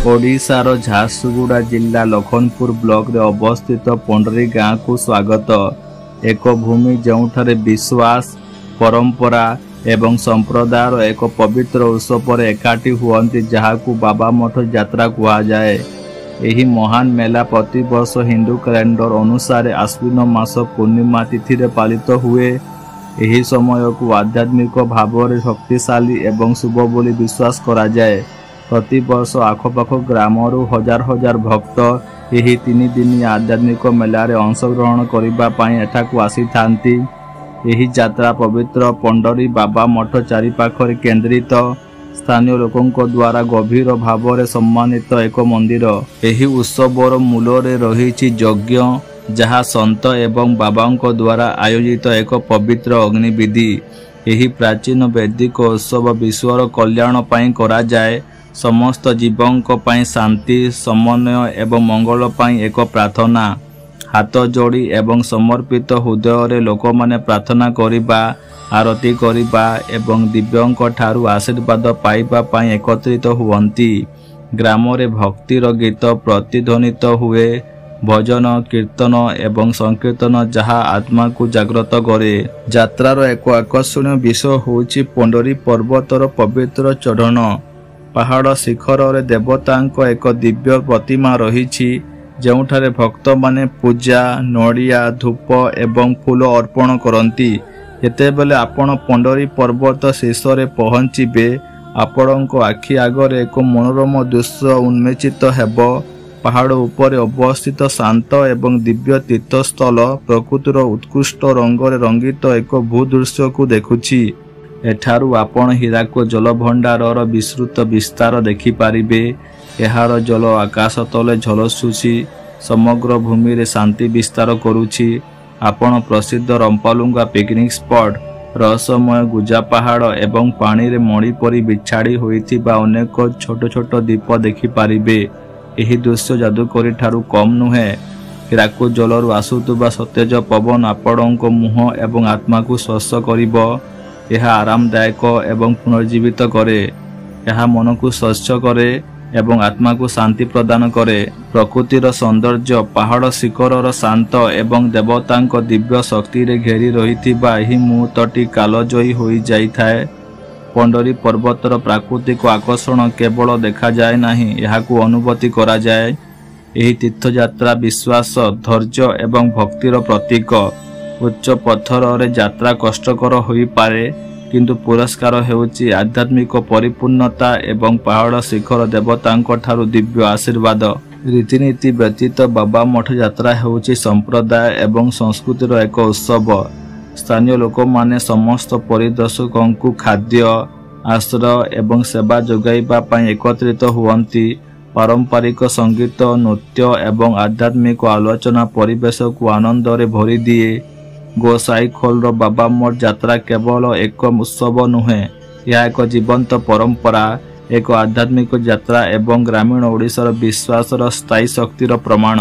ओडिशार झारसुगुड़ा जिला लखनपुर ब्लॉक रे अवस्थित पंडरी गाँ को स्वागत। एक भूमि जोठारे विश्वास परंपरा एवं संप्रदायर एक पवित्र उत्सव पर एकाठी हुअन्ति जहाकू बाबा मठ यात्रा कहा जाए। यही महान मेला प्रति वर्ष हिंदू कैलेंडर अनुसार आश्विन मास पूर्णिमा तिथि रे पालित हुए। यही समय को आध्यात्मिक भाव में शक्तिशाली एवं शुभ बोली विश्वास करा जाए। प्रति वर्ष आखपाख ग्रामरू हजार हजार भक्त यही 3 दिन आध्यात्मिक मेलारे अंशग्रहण करने एठाकू आसी थांती। यही यात्रा पवित्र पंडरी बाबा मठ चारिपाखरे केंद्रित स्थानीय लोकों द्वारा गभीर भाव में सम्मानित एक मंदिर। यही उत्सवर मूलरे रही यज्ञ जहाँ संत एवं बाबांको द्वारा आयोजित एक पवित्र अग्निविधि। यही प्राचीन वैदिक उत्सव विश्वर कल्याण पाई करा जाए। समस्त जीवों पाई शांति समन्वय एवं मंगल पाई एक प्रार्थना। हाथ जोड़ी एवं समर्पित हृदय रे लोक माने प्रार्थना करिबा आरती करिबा एवं दिव्यों ठारू आशीर्वाद पाइबा पाई एकत्रित हुअन्ति। ग्राम रे भक्तिर गीत प्रतिध्वनित हुए। भजन कीर्तन एवं संकीर्तन जहाँ आत्मा को जागृत करे। यात्रार एक आकर्षणीय विषय होछि पंडरी पर्वतर पवित्र चढ़ण। पहाड़ शिखर रे देवतांको एक दिव्य प्रतिमा रहिछि जोठारे भक्त माने पूजा नड़िया धूप एवं फूल अर्पण करती। जेतेबेले आपण पंडरी पर्वत शीर्ष रे पहुँचे आपणको आखि आगरे एक मनोरम दृश्य उन्मेचित हेबो। पहाड़ उपरे अवस्थित शांत एवं दिव्य तीर्थस्थल प्रकृतिर उत्कृष्ट रंगरे रंगित एक भूदृश्य को देखुछि। एठारू आपण हीराको जल भंडारर विस्तृत विस्तार देखि पारिबे। एहार जल आकाश तले झलसुछि समग्र भूमि रे शांति विस्तार करुछि। आपण प्रसिद्ध रंपालुंगा पिकनिक स्पॉट रहस्यमय गुजा पहाड़ एवं पानी रे मणि परी बिछाड़ी होइथिबा अनेक छोट छोट द्वीप देखि पारिबे। एही दृश्य जादुकरी ठारू कम नुहे। हीराको जलरू आसुथुबा सतेज पवन आपणको मुह एवं आत्मा को स्पर्श करिबो। यह आरामदायक एवं पुनर्जीवित करे। यह मन को स्वच्छ करे एवं आत्मा को शांति प्रदान करे। प्रकृतिर सौंदर्य पहाड़ शिखरर शांत एवं देवतांक दिव्य शक्ति रे घेरी रहिथिबा एही मुहूर्तटी कालजयी होई जाइथाए। पंडरी पर्वतर प्राकृतिक आकर्षण केवल देखा जाए नहीं, यहाकू अनुभूति करा जाए। एही तीर्थयात्रा विश्वास धैर्य एवं भक्तिर प्रतीक। उच्च पत्थर रे यात्रा कष्टकर होई पारे किंतु पुरस्कार हेउची आध्यात्मिक परिपूर्णता एवं पहाड़ शिखर देवतांको ठारू दिव्य आशीर्वाद। रीतिनीति व्यतीत बाबा मठ यात्रा हेउची संप्रदाय एवं संस्कृतिर एक उत्सव। स्थानीय लोक माने समस्त परिदर्शकों को खाद्य आश्रय एवं सेवा जोगाइबा पाई एकत्रित हुअन्ति। पारंपरिक संगीत नृत्य एवं आध्यात्मिक आलोचना परिवेश को आनंद रे भरी दिए। गोसाई खोलर बाबा मठ यात्रा केवल एक उत्सव नुहे, यह एक जीवंत परंपरा, एक आध्यात्मिक यात्रा एवं ग्रामीण ओडिशार विश्वासर स्थायी शक्तिर प्रमाण।